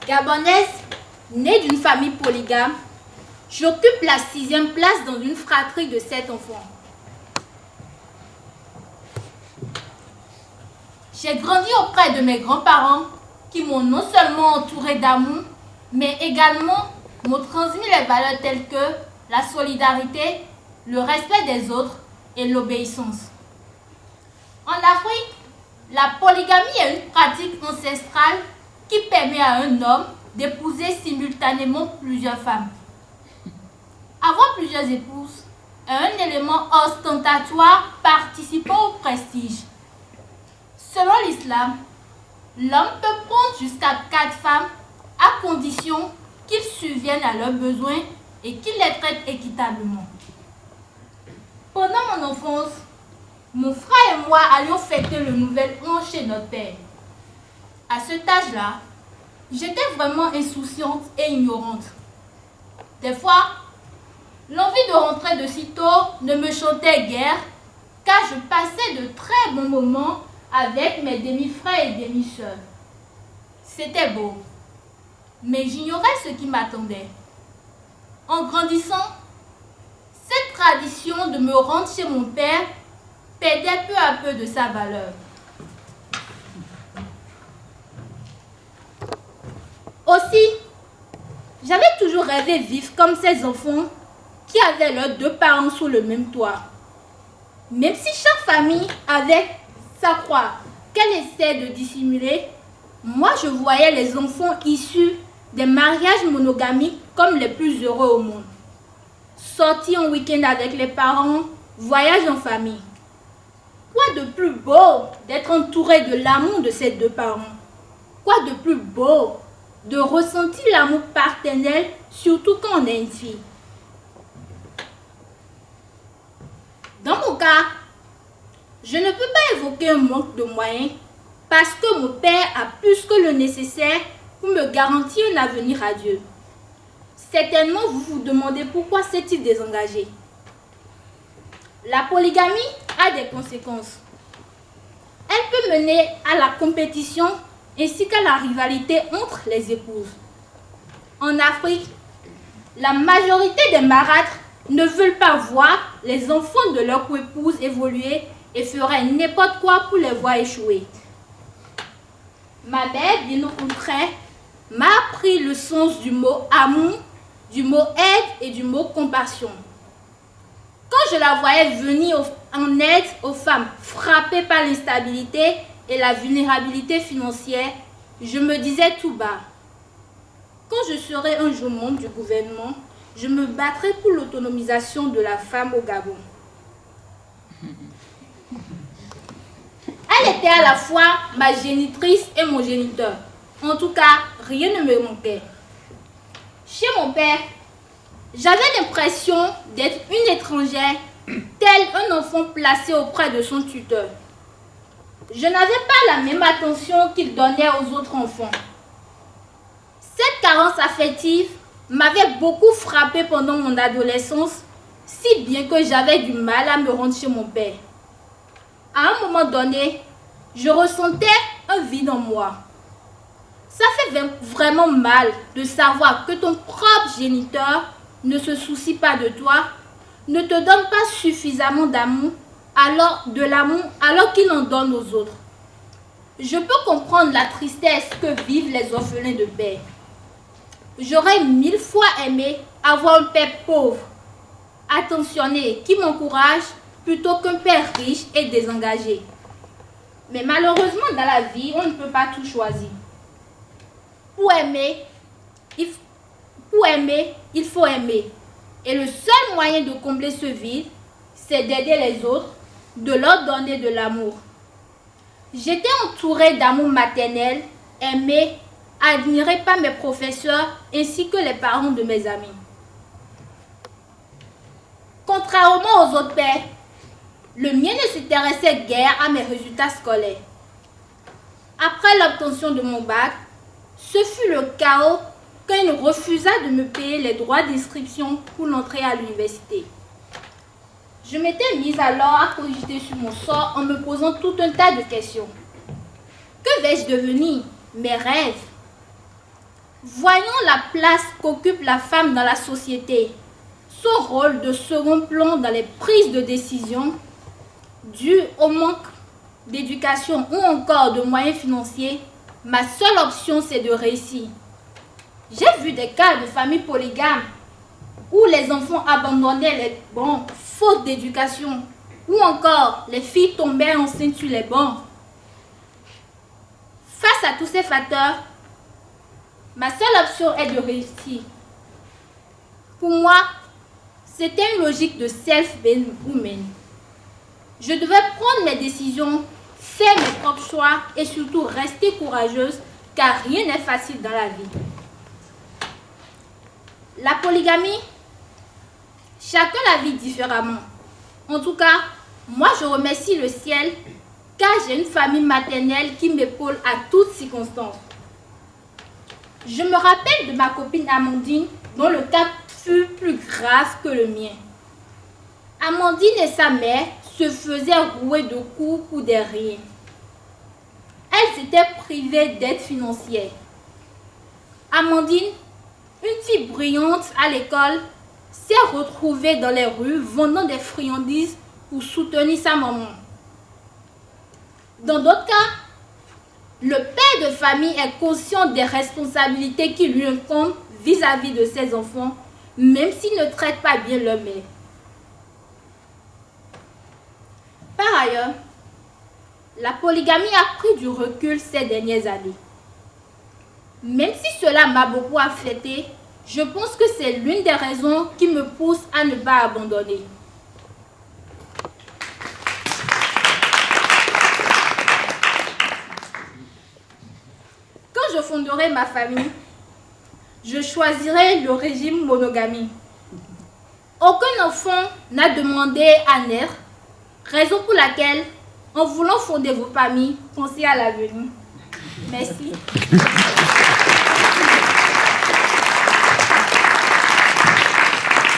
Gabonaise, née d'une famille polygame, j'occupe la 6e place dans une fratrie de 7 enfants. J'ai grandi auprès de mes grands-parents qui m'ont non seulement entouré d'amour, mais également m'ont transmis les valeurs telles que la solidarité, le respect des autres et l'obéissance. En Afrique, la polygamie est une pratique ancestrale qui permet à un homme d'épouser simultanément plusieurs femmes. Avoir plusieurs épouses est un élément ostentatoire participant au prestige. Selon l'islam, l'homme peut prendre jusqu'à 4 femmes à condition qu'ils subviennent à leurs besoins et qu'ils les traitent équitablement. Pendant mon enfance, mon frère et moi allions fêter le nouvel an chez notre père. À cet âge-là, j'étais vraiment insouciante et ignorante. Des fois, l'envie de rentrer de si tôt ne me chantait guère, car je passais de très bons moments avec mes demi-frères et demi-sœurs. C'était beau, mais j'ignorais ce qui m'attendait. En grandissant, cette tradition de me rendre chez mon père perdait peu à peu de sa valeur. Aussi, j'avais toujours rêvé vivre comme ces enfants qui avaient leurs 2 parents sous le même toit. Même si chaque famille avait sa croix qu'elle essaie de dissimuler, moi je voyais les enfants issus des mariages monogamiques comme les plus heureux au monde. Sortir en week-end avec les parents, voyage en famille. Quoi de plus beau d'être entouré de l'amour de ses 2 parents? Quoi de plus beau de ressentir l'amour paternel, surtout quand on est une fille? Dans mon cas, je ne peux pas évoquer un manque de moyens parce que mon père a plus que le nécessaire pour me garantir un avenir à Dieu. Certainement, vous vous demandez pourquoi s'est-il désengagé. La polygamie a des conséquences. Elle peut mener à la compétition ainsi qu'à la rivalité entre les épouses. En Afrique, la majorité des marâtres ne veulent pas voir les enfants de leur épouse évoluer et feraient n'importe quoi pour les voir échouer. Ma mère, bien au contraire, m'a appris le sens du mot amour, du mot aide et du mot compassion. Quand je la voyais venir en aide aux femmes frappées par l'instabilité et la vulnérabilité financière, je me disais tout bas: quand je serai un jour membre du gouvernement, je me battrai pour l'autonomisation de la femme au Gabon. Elle était à la fois ma génitrice et mon géniteur. En tout cas, rien ne me manquait. Chez mon père, j'avais l'impression d'être une étrangère, tel un enfant placé auprès de son tuteur. Je n'avais pas la même attention qu'il donnait aux autres enfants. Cette carence affective m'avait beaucoup frappée pendant mon adolescence, si bien que j'avais du mal à me rendre chez mon père. À un moment donné, je ressentais un vide en moi. Ça fait vraiment mal de savoir que ton propre géniteur ne se soucie pas de toi, ne te donne pas suffisamment d'amour, alors qu'il en donne aux autres. Je peux comprendre la tristesse que vivent les orphelins de père. J'aurais 1000 fois aimé avoir un père pauvre, attentionné, qui m'encourage, plutôt qu'un père riche et désengagé. Mais malheureusement, dans la vie, on ne peut pas tout choisir. Pour aimer, il faut aimer. Et le seul moyen de combler ce vide, c'est d'aider les autres, de leur donner de l'amour. J'étais entourée d'amour maternel, aimée, admirée par mes professeurs ainsi que les parents de mes amis. Contrairement aux autres pères, le mien ne s'intéressait guère à mes résultats scolaires. Après l'obtention de mon bac, ce fut le chaos quand il refusa de me payer les droits d'inscription pour l'entrée à l'université. Je m'étais mise alors à cogiter sur mon sort en me posant tout un tas de questions. Que vais-je devenir? Mes rêves? Voyons la place qu'occupe la femme dans la société, son rôle de second plan dans les prises de décision, dû au manque d'éducation ou encore de moyens financiers, ma seule option c'est de réussir. J'ai vu des cas de familles polygames où les enfants abandonnaient les bancs faute d'éducation, ou encore les filles tombaient enceintes sur les bancs. Face à tous ces facteurs, ma seule option est de réussir. Pour moi, c'était une logique de self-made woman. Je devais prendre mes décisions, faire mes propres choix et surtout rester courageuse car rien n'est facile dans la vie. La polygamie, chacun la vit différemment. En tout cas, moi je remercie le ciel car j'ai une famille maternelle qui m'épaule à toutes circonstances. Je me rappelle de ma copine Amandine dont le cas fut plus grave que le mien. Amandine et sa mère se faisaient rouer de coups pour des rien. Elles étaient privées d'aide financière. Amandine, une fille brillante à l'école, s'est retrouvée dans les rues vendant des friandises pour soutenir sa maman. Dans d'autres cas, le père de famille est conscient des responsabilités qui lui incombent vis-à-vis de ses enfants, même s'il ne traite pas bien leur mère. Par ailleurs, la polygamie a pris du recul ces dernières années. Même si cela m'a beaucoup affectée, je pense que c'est l'une des raisons qui me pousse à ne pas abandonner. Quand je fonderai ma famille, je choisirai le régime monogamie. Aucun enfant n'a demandé à naître, raison pour laquelle, en voulant fonder vos familles, pensez à l'avenir. Merci.